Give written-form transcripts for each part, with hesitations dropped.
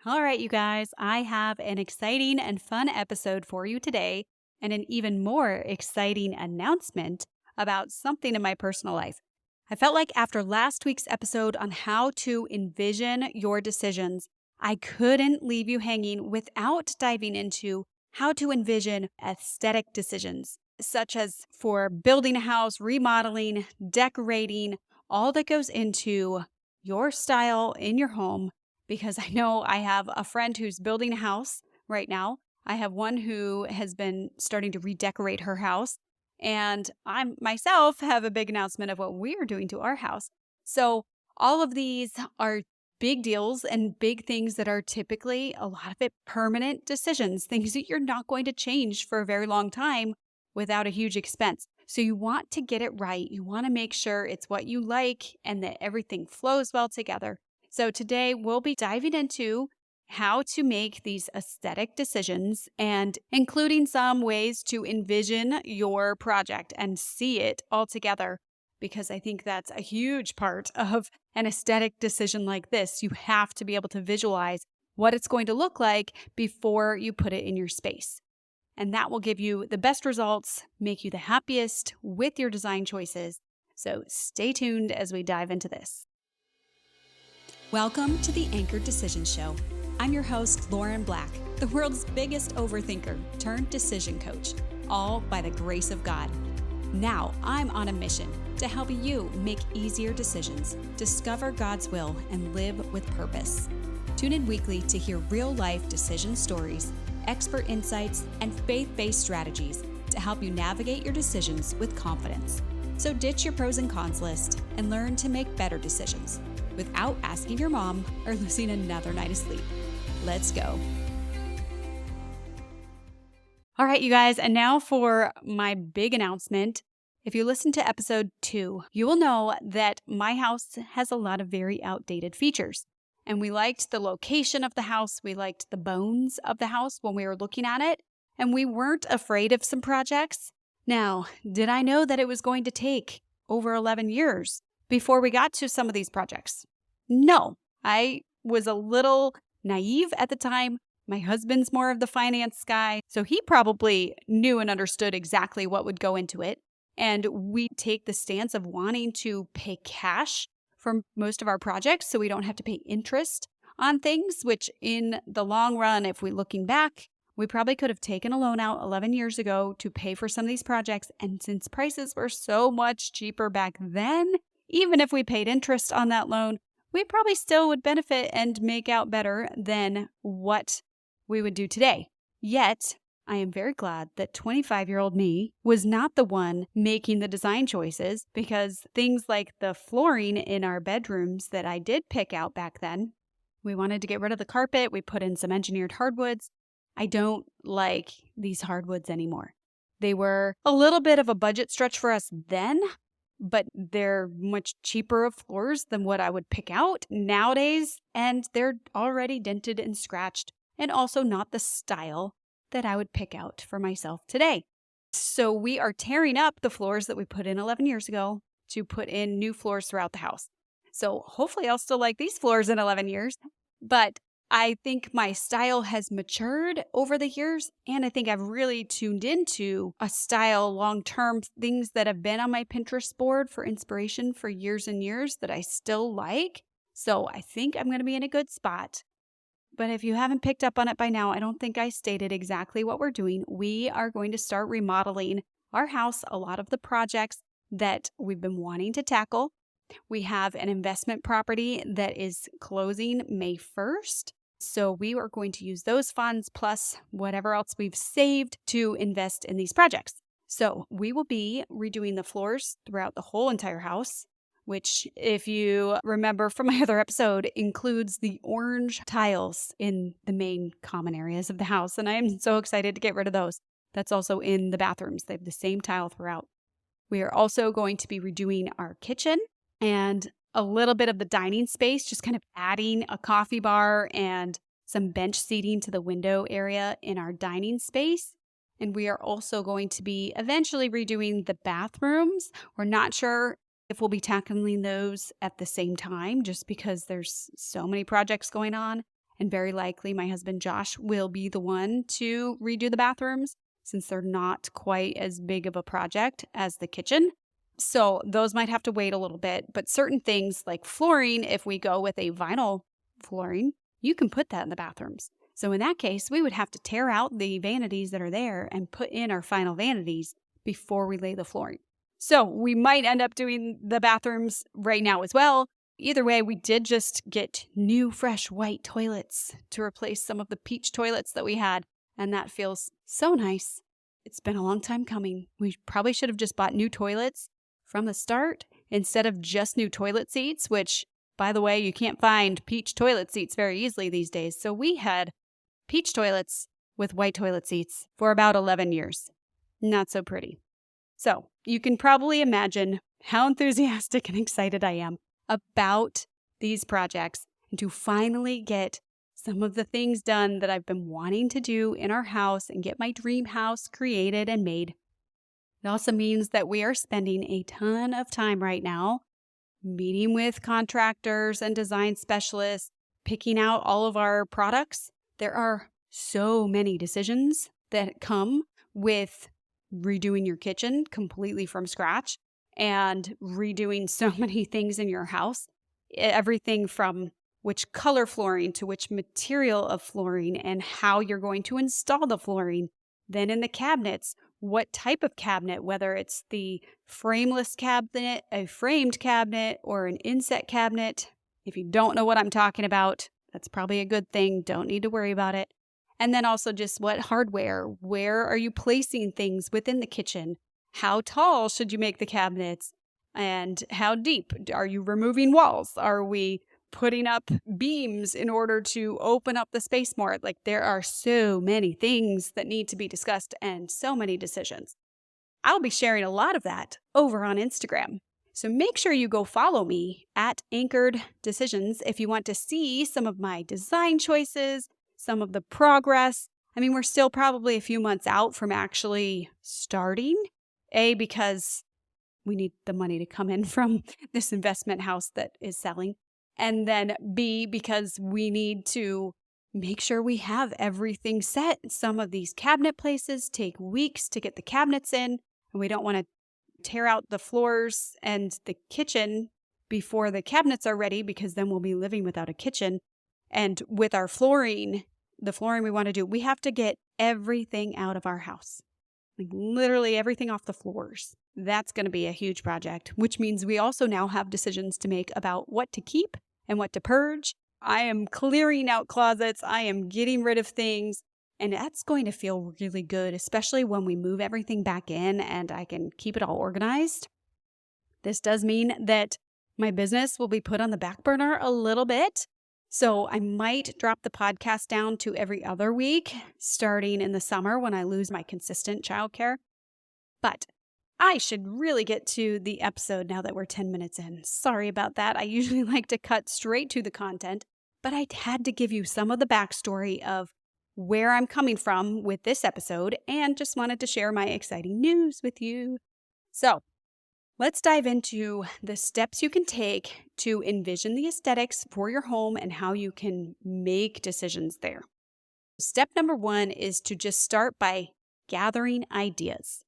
All right, you guys, I have an exciting and fun episode for you today, and an even more exciting announcement about something in my personal life. I felt like after last week's episode on how to envision your decisions, I couldn't leave you hanging without diving into how to envision aesthetic decisions, such as for building a house, remodeling, decorating, all that goes into your style in your home because I know I have a friend who's building a house right now. I have one who has been starting to redecorate her house. And I myself have a big announcement of what we are doing to our house. So, all of these are big deals and big things that are typically a lot of it permanent decisions, things that you're not going to change for a very long time without a huge expense. So, you want to get it right. You want to make sure it's what you like and that everything flows well together. So today we'll be diving into how to make these aesthetic decisions and including some ways to envision your project and see it all together because I think that's a huge part of an aesthetic decision like this. You have to be able to visualize what it's going to look like before you put it in your space. And that will give you the best results, make you the happiest with your design choices. So stay tuned as we dive into this. Welcome to the Anchored Decision Show. I'm your host, Lauren Black, the world's biggest overthinker turned decision coach, all by the grace of God. Now, I'm on a mission to help you make easier decisions, discover God's will, and live with purpose. Tune in weekly to hear real-life decision stories, expert insights, and faith-based strategies to help you navigate your decisions with confidence. So ditch your pros and cons list and learn to make better decisions without asking your mom or losing another night of sleep. Let's go. All right, you guys, and now for my big announcement. If you listen to episode 2, you will know that my house has a lot of very outdated features. And we liked the location of the house. We liked the bones of the house when we were looking at it. And we weren't afraid of some projects. Now, did I know that it was going to take over 11 years before we got to some of these projects? No, I was a little naive at the time. My husband's more of the finance guy, so he probably knew and understood exactly what would go into it. And we take the stance of wanting to pay cash for most of our projects so we don't have to pay interest on things, which in the long run, if we're looking back, we probably could have taken a loan out 11 years ago to pay for some of these projects. And since prices were so much cheaper back then, even if we paid interest on that loan, we probably still would benefit and make out better than what we would do today. Yet, I am very glad that 25-year-old me was not the one making the design choices because things like the flooring in our bedrooms that I did pick out back then, we wanted to get rid of the carpet. We put in some engineered hardwoods. I don't like these hardwoods anymore. They were a little bit of a budget stretch for us then, but they're much cheaper of floors than what I would pick out nowadays, and they're already dented and scratched, and also not the style that I would pick out for myself today. So we are tearing up the floors that we put in 11 years ago to put in new floors throughout the house. So hopefully I'll still like these floors in 11 years, but I think my style has matured over the years, and I think I've really tuned into a style long-term, things that have been on my Pinterest board for inspiration for years and years that I still like. So I think I'm going to be in a good spot. But if you haven't picked up on it by now, I don't think I stated exactly what we're doing. We are going to start remodeling our house, a lot of the projects that we've been wanting to tackle. We have an investment property that is closing May 1st. So we are going to use those funds plus whatever else we've saved to invest in these projects. So we will be redoing the floors throughout the whole entire house, which, if you remember from my other episode, includes the orange tiles in the main common areas of the house. And I am so excited to get rid of those. That's also in the bathrooms. They have the same tile throughout. We are also going to be redoing our kitchen and a little bit of the dining space, just kind of adding a coffee bar and some bench seating to the window area in our dining space. And we are also going to be eventually redoing the bathrooms. We're not sure if we'll be tackling those at the same time, just because there's so many projects going on. And very likely my husband Josh will be the one to redo the bathrooms since they're not quite as big of a project as the kitchen. So those might have to wait a little bit, but certain things like flooring, if we go with a vinyl flooring, you can put that in the bathrooms. So in that case, we would have to tear out the vanities that are there and put in our final vanities before we lay the flooring. So we might end up doing the bathrooms right now as well. Either way, we did just get new, fresh white toilets to replace some of the peach toilets that we had, and that feels so nice. It's been a long time coming. We probably should have just bought new toilets from the start instead of just new toilet seats, which, by the way, you can't find peach toilet seats very easily these days. So we had peach toilets with white toilet seats for about 11 years. Not so pretty. So you can probably imagine how enthusiastic and excited I am about these projects and to finally get some of the things done that I've been wanting to do in our house and get my dream house created and made. It also means that we are spending a ton of time right now meeting with contractors and design specialists, picking out all of our products. There are so many decisions that come with redoing your kitchen completely from scratch and redoing so many things in your house. Everything from which color flooring to which material of flooring and how you're going to install the flooring. Then in the cabinets, what type of cabinet, whether it's the frameless cabinet, a framed cabinet, or an inset cabinet. If you don't know what I'm talking about, that's probably a good thing. Don't need to worry about it. And then also just what hardware, where are you placing things within the kitchen? How tall should you make the cabinets? And how deep? Are you removing walls? Are we putting up beams in order to open up the space more? Like, there are so many things that need to be discussed and so many decisions. I'll be sharing a lot of that over on Instagram. So make sure you go follow me at Anchored Decisions if you want to see some of my design choices, some of the progress. I mean, we're still probably a few months out from actually starting. A, because we need the money to come in from this investment house that is selling. And then B, because we need to make sure we have everything set. Some of these cabinet places take weeks to get the cabinets in, and we don't want to tear out the floors and the kitchen before the cabinets are ready, because then we'll be living without a kitchen. And with our flooring, the flooring we want to do, we have to get everything out of our house. Like literally everything off the floors. That's going to be a huge project, which means we also now have decisions to make about what to keep and what to purge. I am clearing out closets. I am getting rid of things. And that's going to feel really good, especially when we move everything back in and I can keep it all organized. This does mean that my business will be put on the back burner a little bit. So I might drop the podcast down to every other week, starting in the summer when I lose my consistent childcare. But I should really get to the episode now that we're 10 minutes in. Sorry about that. I usually like to cut straight to the content, but I had to give you some of the backstory of where I'm coming from with this episode and just wanted to share my exciting news with you. So let's dive into the steps you can take to envision the aesthetics for your home and how you can make decisions there. Step number 1 is to just start by gathering ideas.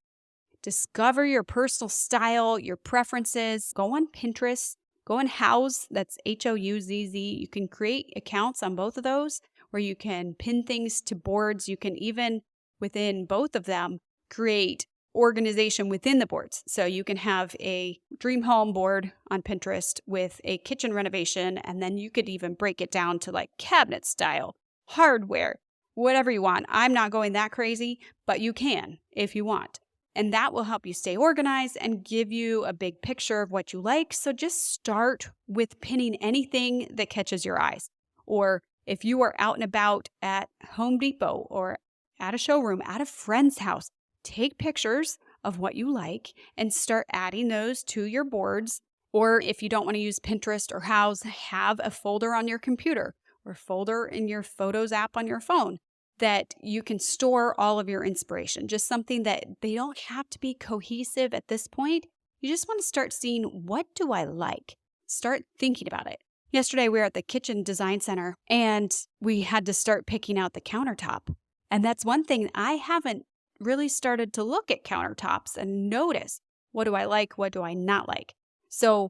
Discover your personal style, your preferences. Go on Pinterest. Go on Houzz. That's Houzz. You can create accounts on both of those where you can pin things to boards. You can even, within both of them, create organization within the boards. So you can have a dream home board on Pinterest with a kitchen renovation, and then you could even break it down to like cabinet style, hardware, whatever you want. I'm not going that crazy, but you can if you want. And that will help you stay organized and give you a big picture of what you like. So just start with pinning anything that catches your eyes. Or if you are out and about at Home Depot or at a showroom, at a friend's house, take pictures of what you like and start adding those to your boards. Or if you don't want to use Pinterest or Houzz, have a folder on your computer or folder in your Photos app on your phone that you can store all of your inspiration. Just something that they don't have to be cohesive at this point. You just want to start seeing, what do I like? Start thinking about it. Yesterday, we were at the Kitchen Design Center and we had to start picking out the countertop. And that's one thing I haven't really started to look at countertops and notice what do I like, what do I not like. So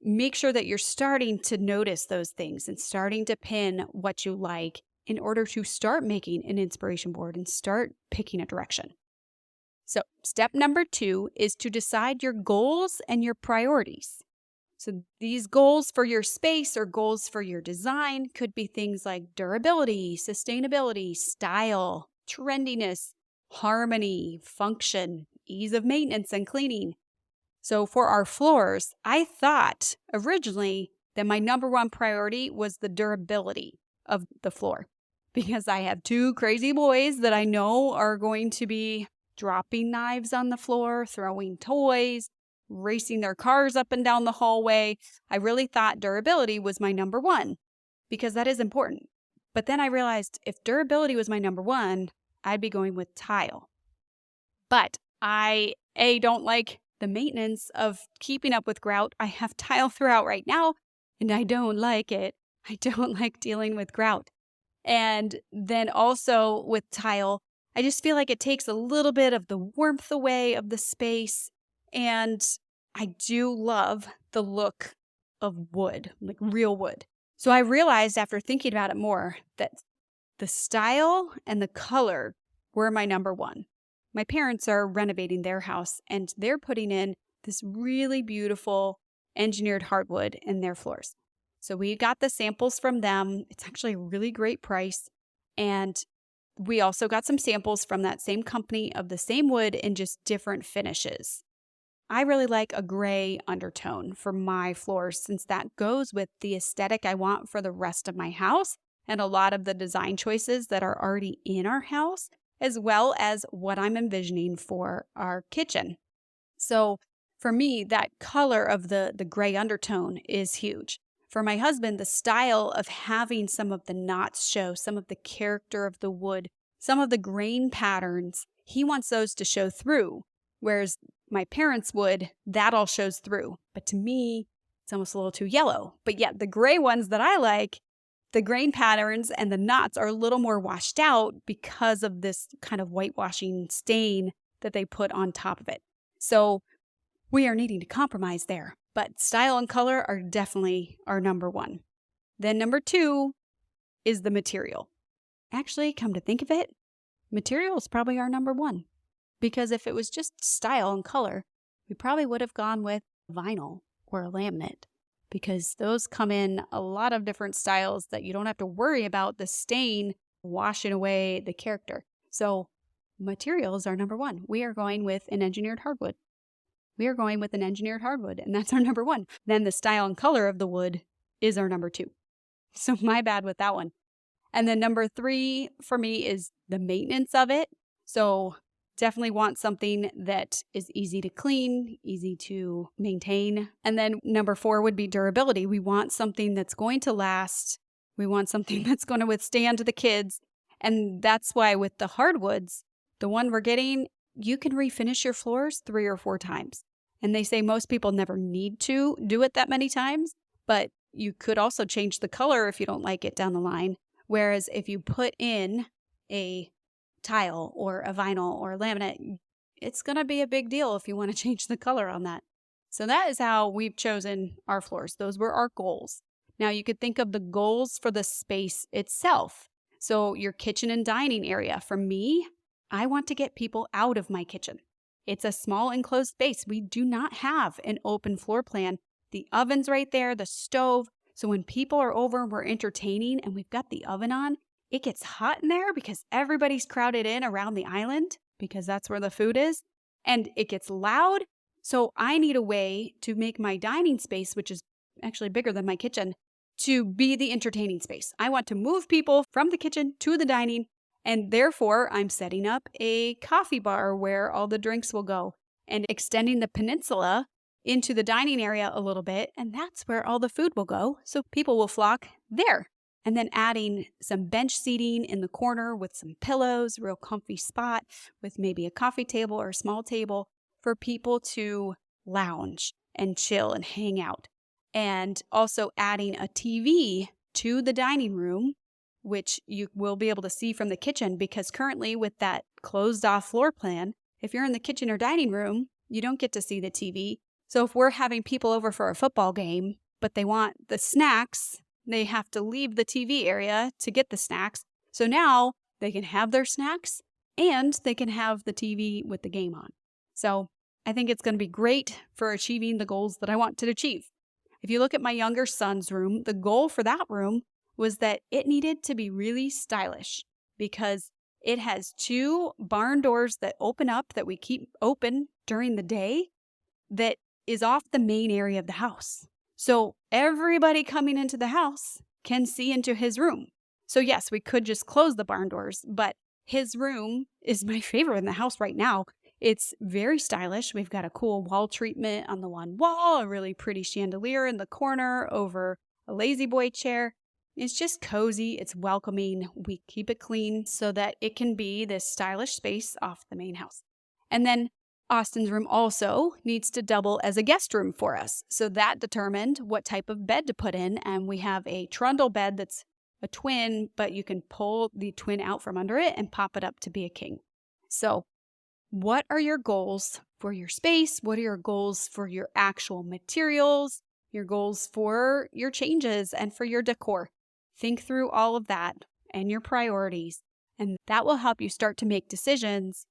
make sure that you're starting to notice those things and starting to pin what you like in order to start making an inspiration board and start picking a direction. So step number 2 is to decide your goals and your priorities. So these goals for your space or goals for your design could be things like durability, sustainability, style, trendiness, harmony, function, ease of maintenance and cleaning. So for our floors, I thought originally that my number one priority was the durability of the floor because I have 2 crazy boys that I know are going to be dropping knives on the floor, throwing toys, racing their cars up and down the hallway. I really thought durability was my number one because that is important. But then I realized if durability was my number one, I'd be going with tile. But I, don't like the maintenance of keeping up with grout. I have tile throughout right now, and I don't like it. I don't like dealing with grout. And then also with tile, I just feel like it takes a little bit of the warmth away of the space. And I do love the look of wood, like real wood. So I realized after thinking about it more that the style and the color were my number one. My parents are renovating their house and they're putting in this really beautiful engineered hardwood in their floors. So we got the samples from them. It's actually a really great price. And we also got some samples from that same company of the same wood in just different finishes. I really like a gray undertone for my floors since that goes with the aesthetic I want for the rest of my house and a lot of the design choices that are already in our house, as well as what I'm envisioning for our kitchen. So for me, that color of the gray undertone is huge. For my husband, the style of having some of the knots show, some of the character of the wood, some of the grain patterns, he wants those to show through. Whereas my parents would, that all shows through. But to me, it's almost a little too yellow. But yet the gray ones that I like, the grain patterns and the knots are a little more washed out because of this kind of whitewashing stain that they put on top of it. So we are needing to compromise there. But style and color are definitely our number one. Then number 2 is the material. Actually, come to think of it, material is probably our number 1. Because if it was just style and color, we probably would have gone with vinyl or a laminate because those come in a lot of different styles that you don't have to worry about the stain washing away the character. So materials are number 1. We are going with an engineered hardwood. And that's our number 1. Then the style and color of the wood is our number 2. So my bad with that one. And then number 3 for me is the maintenance of it. So definitely want something that is easy to clean, easy to maintain. And then number 4 would be durability. We want something that's going to last. We want something that's going to withstand the kids. And that's why with the hardwoods, the one we're getting, you can refinish your floors 3 or 4 times. And they say most people never need to do it that many times, but you could also change the color if you don't like it down the line. Whereas if you put in a tile or a vinyl or a laminate, it's going to be a big deal if you want to change the color on that. So that is how we've chosen our floors. Those were our goals. Now you could think of the goals for the space itself. So your kitchen and dining area. For me, I want to get people out of my kitchen. It's a small enclosed space. We do not have an open floor plan. The oven's right there, the stove. So when people are over and we're entertaining and we've got the oven on, it gets hot in there because everybody's crowded in around the island because that's where the food is. And it gets loud. So I need a way to make my dining space, which is actually bigger than my kitchen, to be the entertaining space. I want to move people from the kitchen to the dining. And therefore, I'm setting up a coffee bar where all the drinks will go and extending the peninsula into the dining area a little bit. And that's where all the food will go. So people will flock there. And then adding some bench seating in the corner with some pillows, real comfy spot with maybe a coffee table or a small table for people to lounge and chill and hang out. and also adding a TV to the dining room, which you will be able to see from the kitchen, because currently with that closed off floor plan, if you're in the kitchen or dining room, you don't get to see the TV. So if we're having people over for a football game, but they want the snacks, they have to leave the TV area to get the snacks. So now they can have their snacks and they can have the TV with the game on. So I think it's going to be great for achieving the goals that I want to achieve. If you look at my younger son's room, the goal for that room was that it needed to be really stylish because it has 2 barn doors that open up that we keep open during the day that is off the main area of the house. So everybody coming into the house can see into his room. So yes, we could just close the barn doors, but his room is my favorite in the house right now. It's very stylish. We've got a cool wall treatment on the one wall, a really pretty chandelier in the corner over a lazy boy chair. It's just cozy. It's welcoming. We keep it clean so that it can be this stylish space off the main house. And then Austin's room also needs to double as a guest room for us. So that determined what type of bed to put in. And we have a trundle bed that's a twin, but you can pull the twin out from under it and pop it up to be a king. So what are your goals for your space? What are your goals for your actual materials? Your goals for your changes and for your decor? Think through all of that and your priorities, and that will help you start to make decisions,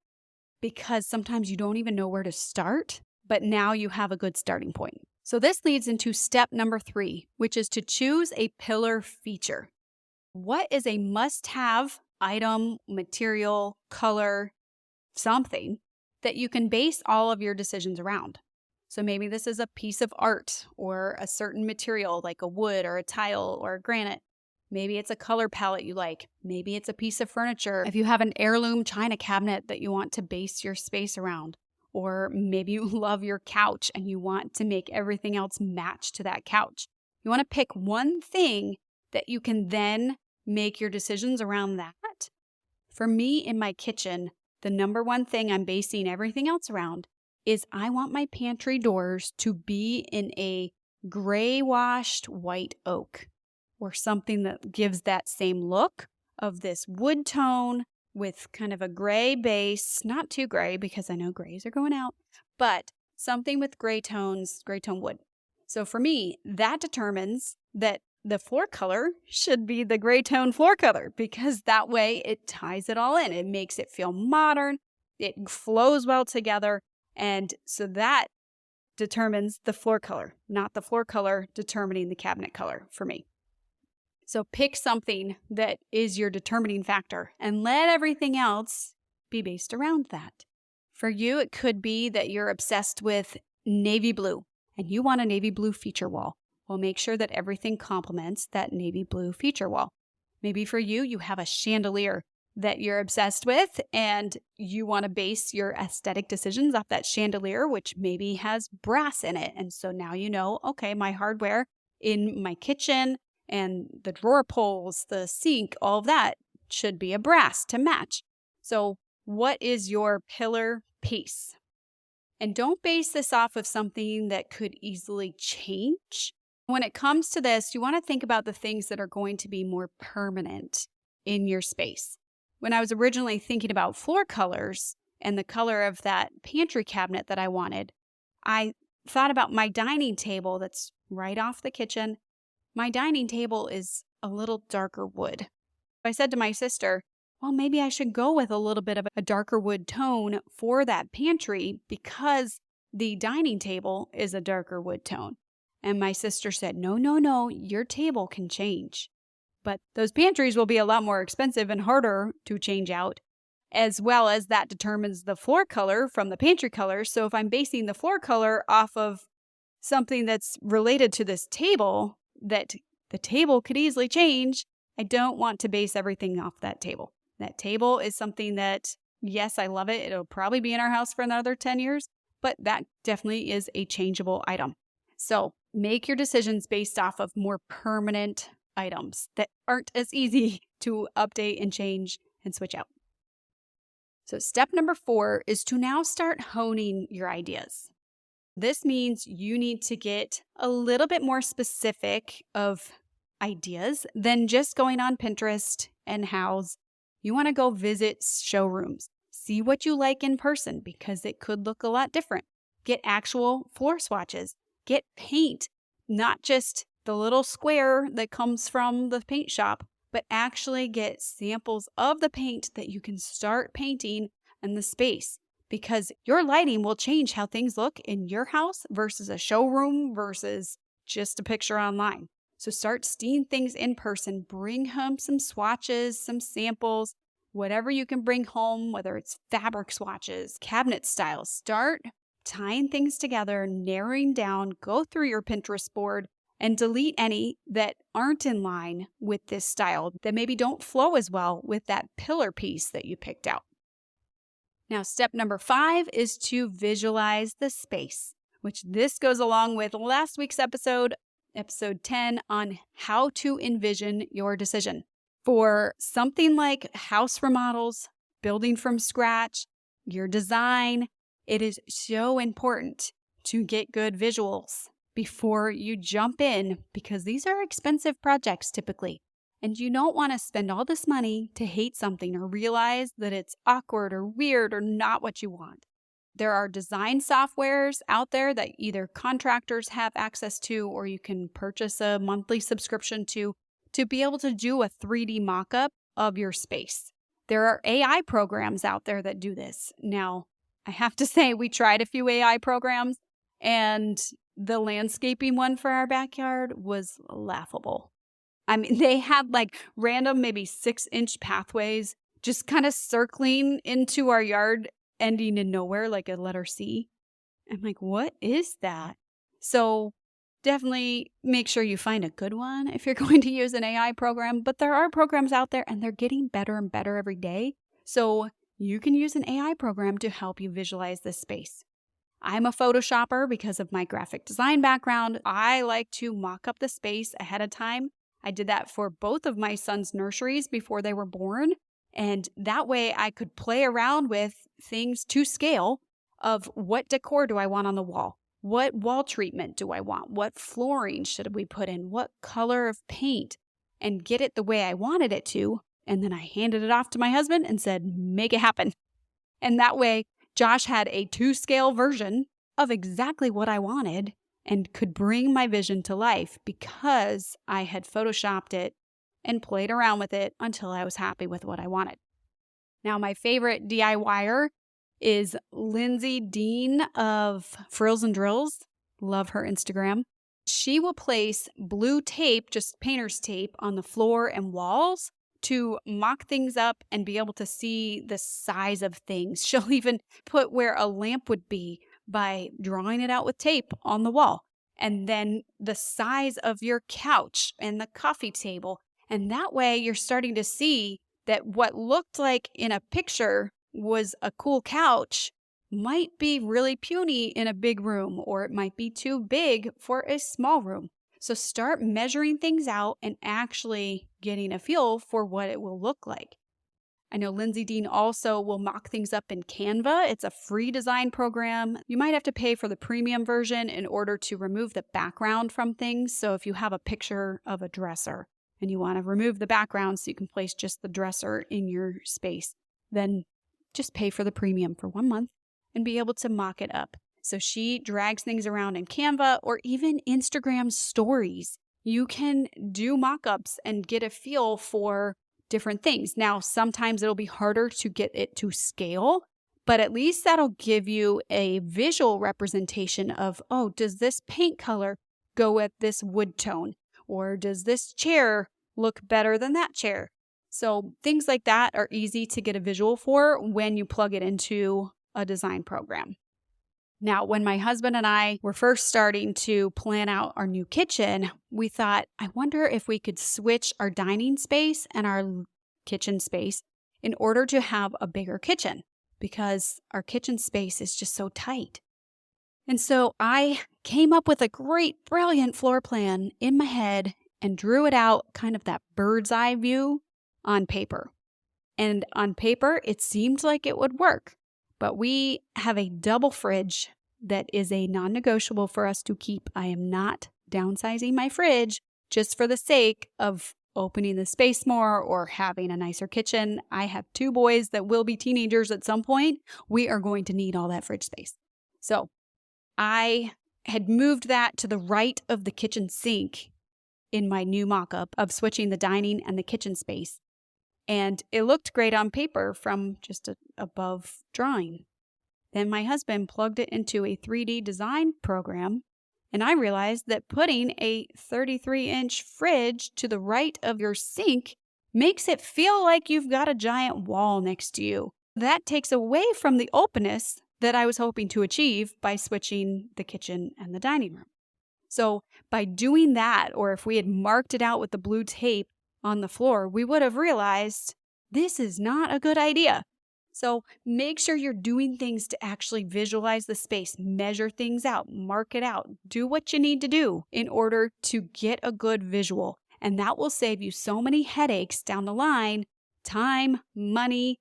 because sometimes you don't even know where to start, but now you have a good starting point. So this leads into step number 3, which is to choose a pillar feature. What is a must-have item, material, color, something that you can base all of your decisions around? So maybe this is a piece of art or a certain material like a wood or a tile or a granite. Maybe it's a color palette you like. Maybe it's a piece of furniture. If you have an heirloom china cabinet that you want to base your space around, or maybe you love your couch and you want to make everything else match to that couch. You want to pick one thing that you can then make your decisions around that. For me in my kitchen, the number one thing I'm basing everything else around is I want my pantry doors to be in a gray washed white oak, or something that gives that same look of this wood tone with kind of a gray base, not too gray because I know grays are going out, but something with gray tones, gray tone wood. So for me, that determines that the floor color should be the gray tone floor color, because that way it ties it all in. It makes it feel modern. It flows well together. And so that determines the floor color, not the floor color determining the cabinet color for me. So pick something that is your determining factor and let everything else be based around that. For you, it could be that you're obsessed with navy blue and you want a navy blue feature wall. Well, make sure that everything complements that navy blue feature wall. Maybe for you, you have a chandelier that you're obsessed with and you want to base your aesthetic decisions off that chandelier, which maybe has brass in it. And so now you know, okay, my hardware in my kitchen and the drawer pulls, the sink, all of that should be a brass to match. So what is your pillar piece? And don't base this off of something that could easily change. When it comes to this, you want to think about the things that are going to be more permanent in your space. When I was originally thinking about floor colors and the color of that pantry cabinet that I wanted, I thought about my dining table that's right off the kitchen. My dining table is a little darker wood. I said to my sister, well, maybe I should go with a little bit of a darker wood tone for that pantry because the dining table is a darker wood tone. And my sister said, no, your table can change. But those pantries will be a lot more expensive and harder to change out, as well as that determines the floor color from the pantry color. So if I'm basing the floor color off of something that's related to this table, that the table could easily change, I don't want to base everything off that table. That table is something that, yes, I love it. It'll probably be in our house for another 10 years, but that definitely is a changeable item. So make your decisions based off of more permanent items that aren't as easy to update and change and switch out. So step number 4 is to now start honing your ideas. This means you need to get a little bit more specific of ideas than just going on Pinterest and Houzz. You want to go visit showrooms. See what you like in person because it could look a lot different. Get actual floor swatches. Get paint, not just the little square that comes from the paint shop, but actually get samples of the paint that you can start painting in the space, because your lighting will change how things look in your house versus a showroom versus just a picture online. So start seeing things in person. Bring home some swatches, some samples, whatever you can bring home, whether it's fabric swatches, cabinet styles. Start tying things together, narrowing down, go through your Pinterest board and delete any that aren't in line with this style, that maybe don't flow as well with that pillar piece that you picked out. Now, step number 5 is to visualize the space, which this goes along with last week's episode 10, on how to envision your decision. For something like house remodels, building from scratch, your design, it is so important to get good visuals before you jump in, because these are expensive projects typically. And you don't want to spend all this money to hate something or realize that it's awkward or weird or not what you want. There are design softwares out there that either contractors have access to or you can purchase a monthly subscription to be able to do a 3D mock-up of your space. There are AI programs out there that do this. Now, I have to say, we tried a few AI programs, and the landscaping one for our backyard was laughable. I mean, they had like random, maybe 6-inch pathways just kind of circling into our yard, ending in nowhere, like a letter C. I'm like, what is that? So definitely make sure you find a good one if you're going to use an AI program. But there are programs out there and they're getting better and better every day. So you can use an AI program to help you visualize this space. I'm a Photoshopper because of my graphic design background. I like to mock up the space ahead of time. I did that for both of my sons' nurseries before they were born. And that way I could play around with things to scale of what decor do I want on the wall? What wall treatment do I want? What flooring should we put in? What color of paint? And get it the way I wanted it to. And then I handed it off to my husband and said, make it happen. And that way Josh had a 2-scale version of exactly what I wanted and could bring my vision to life because I had Photoshopped it and played around with it until I was happy with what I wanted. Now, my favorite DIYer is Lindsay Dean of Frills and Drills. Love her Instagram. She will place blue tape, just painter's tape, on the floor and walls to mock things up and be able to see the size of things. She'll even put where a lamp would be by drawing it out with tape on the wall. And then the size of your couch and the coffee table. And that way you're starting to see that what looked like in a picture was a cool couch might be really puny in a big room, or it might be too big for a small room. So start measuring things out and actually getting a feel for what it will look like. I know Lindsay Dean also will mock things up in Canva. It's a free design program. You might have to pay for the premium version in order to remove the background from things. So if you have a picture of a dresser and you want to remove the background so you can place just the dresser in your space, then just pay for the premium for 1 month and be able to mock it up. So she drags things around in Canva or even Instagram stories. You can do mock-ups and get a feel for different things. Now, sometimes it'll be harder to get it to scale, but at least that'll give you a visual representation of, oh, does this paint color go with this wood tone? Or does this chair look better than that chair? So things like that are easy to get a visual for when you plug it into a design program. Now, when my husband and I were first starting to plan out our new kitchen, we thought, I wonder if we could switch our dining space and our kitchen space in order to have a bigger kitchen, because our kitchen space is just so tight. And so I came up with a great, brilliant floor plan in my head and drew it out, kind of that bird's eye view on paper. And on paper, it seemed like it would work. But we have a double fridge that is a non-negotiable for us to keep. I am not downsizing my fridge just for the sake of opening the space more or having a nicer kitchen. I have 2 boys that will be teenagers at some point. We are going to need all that fridge space. So I had moved that to the right of the kitchen sink in my new mock-up of switching the dining and the kitchen space. And it looked great on paper from just above drawing. Then my husband plugged it into a 3D design program, and I realized that putting a 33-inch fridge to the right of your sink makes it feel like you've got a giant wall next to you. That takes away from the openness that I was hoping to achieve by switching the kitchen and the dining room. So by doing that, or if we had marked it out with the blue tape on the floor, we would have realized this is not a good idea. So make sure you're doing things to actually visualize the space, measure things out, mark it out, do what you need to do in order to get a good visual. And that will save you so many headaches down the line, time, money,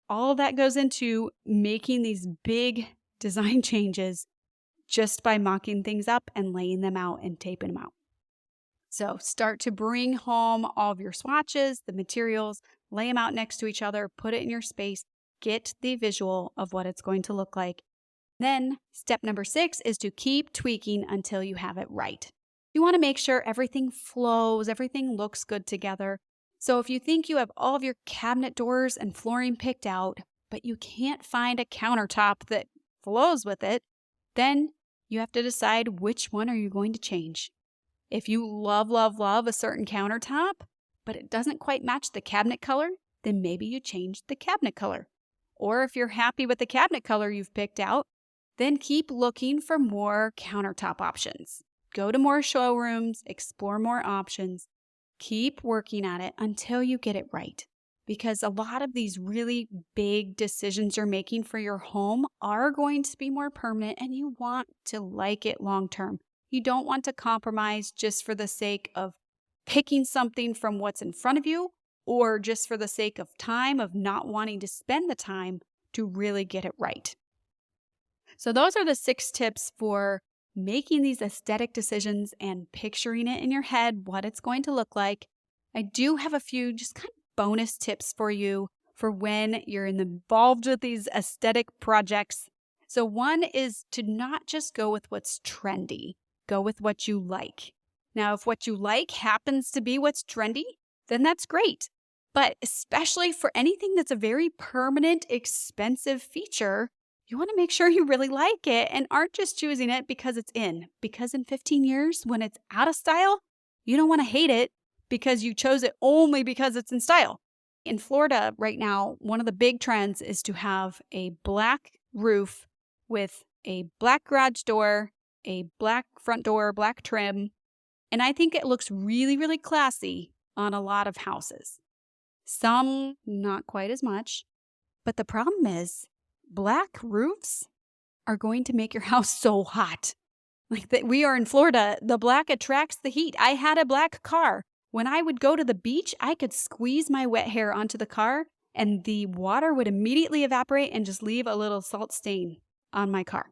all that goes into making these big design changes just by mocking things up and laying them out and taping them out. So start to bring home all of your swatches, the materials, lay them out next to each other, put it in your space, get the visual of what it's going to look like. Then step number 6 is to keep tweaking until you have it right. You want to make sure everything flows, everything looks good together. So if you think you have all of your cabinet doors and flooring picked out, but you can't find a countertop that flows with it, then you have to decide which one are you going to change. If you love a certain countertop, but it doesn't quite match the cabinet color, then maybe you change the cabinet color. Or if you're happy with the cabinet color you've picked out, then keep looking for more countertop options. Go to more showrooms, explore more options, keep working at it until you get it right. Because a lot of these really big decisions you're making for your home are going to be more permanent and you want to like it long term. You don't want to compromise just for the sake of picking something from what's in front of you or just for the sake of time, of not wanting to spend the time to really get it right. So those are the 6 tips for making these aesthetic decisions and picturing it in your head, what it's going to look like. I do have a few just kind of bonus tips for you for when you're involved with these aesthetic projects. So one is to not just go with what's trendy, go with what you like. Now, if what you like happens to be what's trendy, then that's great. But especially for anything that's a very permanent, expensive feature, you want to make sure you really like it and aren't just choosing it because it's in. Because in 15 years, when it's out of style, you don't want to hate it because you chose it only because it's in style. In Florida right now, one of the big trends is to have a black roof with a black garage door, a black front door, black trim. And I think it looks really, really classy on a lot of houses. Some not quite as much. But the problem is black roofs are going to make your house so hot. Like that, we are in Florida, the black attracts the heat. I had a black car. When I would go to the beach, I could squeeze my wet hair onto the car and the water would immediately evaporate and just leave a little salt stain on my car.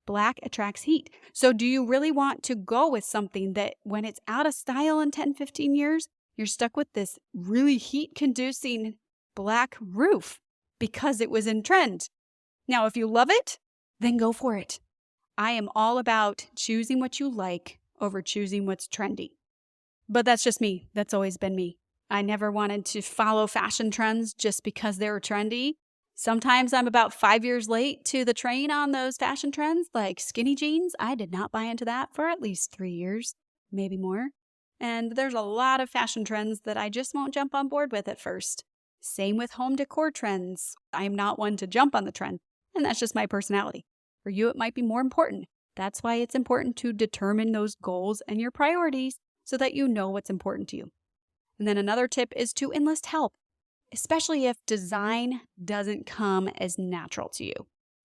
Black attracts heat. So do you really want to go with something that when it's out of style in 10, 15 years, you're stuck with this really heat-conducing black roof because it was in trend? Now, if you love it, then go for it. I am all about choosing what you like over choosing what's trendy. But that's just me. That's always been me. I never wanted to follow fashion trends just because they were trendy. Sometimes I'm about 5 years late to the train on those fashion trends, like skinny jeans. I did not buy into that for at least 3 years, maybe more. And there's a lot of fashion trends that I just won't jump on board with at first. Same with home decor trends. I'm not one to jump on the trend, and that's just my personality. For you, it might be more important. That's why it's important to determine those goals and your priorities so that you know what's important to you. And then another tip is to enlist help, especially if design doesn't come as natural to you.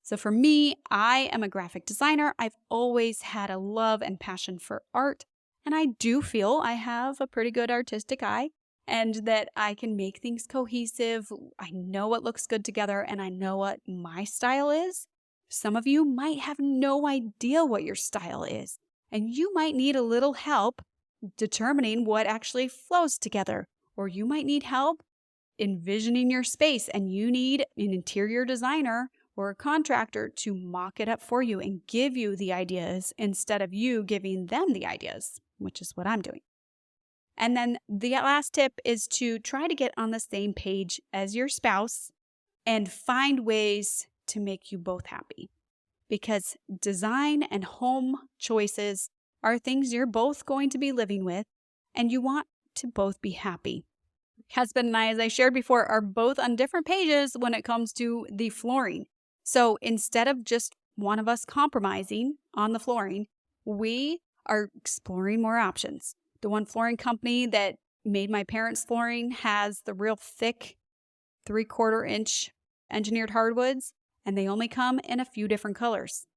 So for me, I am a graphic designer. I've always had a love and passion for art, and I do feel I have a pretty good artistic eye and that I can make things cohesive. I know what looks good together and I know what my style is. Some of you might have no idea what your style is, and you might need a little help determining what actually flows together, or you might need help envisioning your space and you need an interior designer or a contractor to mock it up for you and give you the ideas instead of you giving them the ideas, which is what I'm doing. And then the last tip is to try to get on the same page as your spouse and find ways to make you both happy. Because design and home choices are things you're both going to be living with, and you want to both be happy. Husband and I, as I shared before, are both on different pages when it comes to the flooring. So instead of just one of us compromising on the flooring, we are exploring more options. The one flooring company that made my parents' flooring has the real thick 3/4 inch engineered hardwoods, and they only come in a few different colors.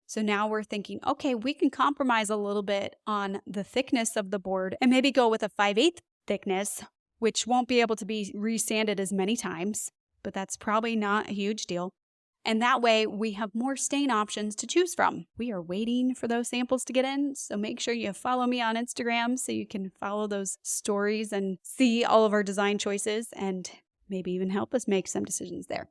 So now we're thinking, okay, we can compromise a little bit on the thickness of the board and maybe go with a 5/8 thickness, which won't be able to be resanded as many times, but that's probably not a huge deal. And that way we have more stain options to choose from. We are waiting for those samples to get in, so make sure you follow me on Instagram so you can follow those stories and see all of our design choices and maybe even help us make some decisions there.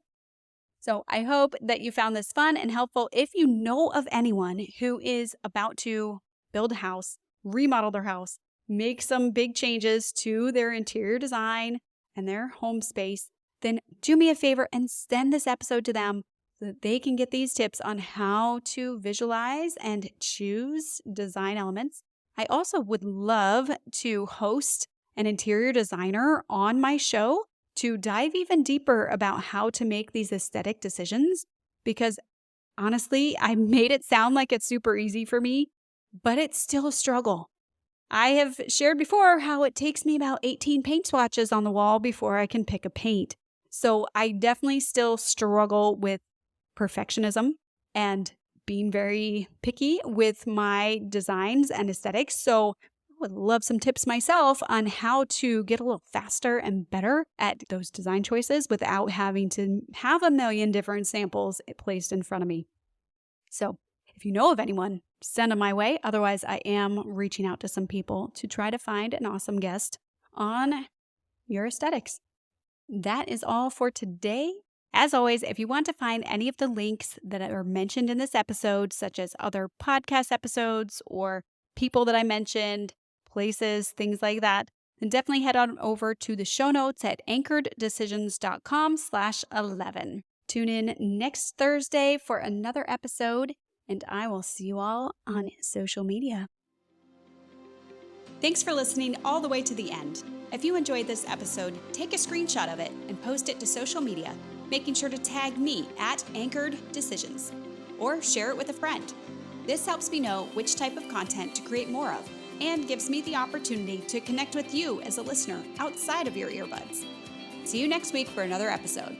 So I hope that you found this fun and helpful. If you know of anyone who is about to build a house, remodel their house, make some big changes to their interior design and their home space, then do me a favor and send this episode to them so that they can get these tips on how to visualize and choose design elements. I also would love to host an interior designer on my show to dive even deeper about how to make these aesthetic decisions, because honestly, I made it sound like it's super easy for me, but it's still a struggle. I have shared before how it takes me about 18 paint swatches on the wall before I can pick a paint. So I definitely still struggle with perfectionism and being very picky with my designs and aesthetics. So I would love some tips myself on how to get a little faster and better at those design choices without having to have a million different samples placed in front of me. So if you know of anyone, send them my way. Otherwise, I am reaching out to some people to try to find an awesome guest on your aesthetics. That is all for today. As always, if you want to find any of the links that are mentioned in this episode, such as other podcast episodes or people that I mentioned, places, things like that, then definitely head on over to the show notes at anchoreddecisions.com/11. Tune in next Thursday for another episode, and I will see you all on social media. Thanks for listening all the way to the end. If you enjoyed this episode, take a screenshot of it and post it to social media, making sure to tag me at Anchored Decisions, or share it with a friend. This helps me know which type of content to create more of and gives me the opportunity to connect with you as a listener outside of your earbuds. See you next week for another episode.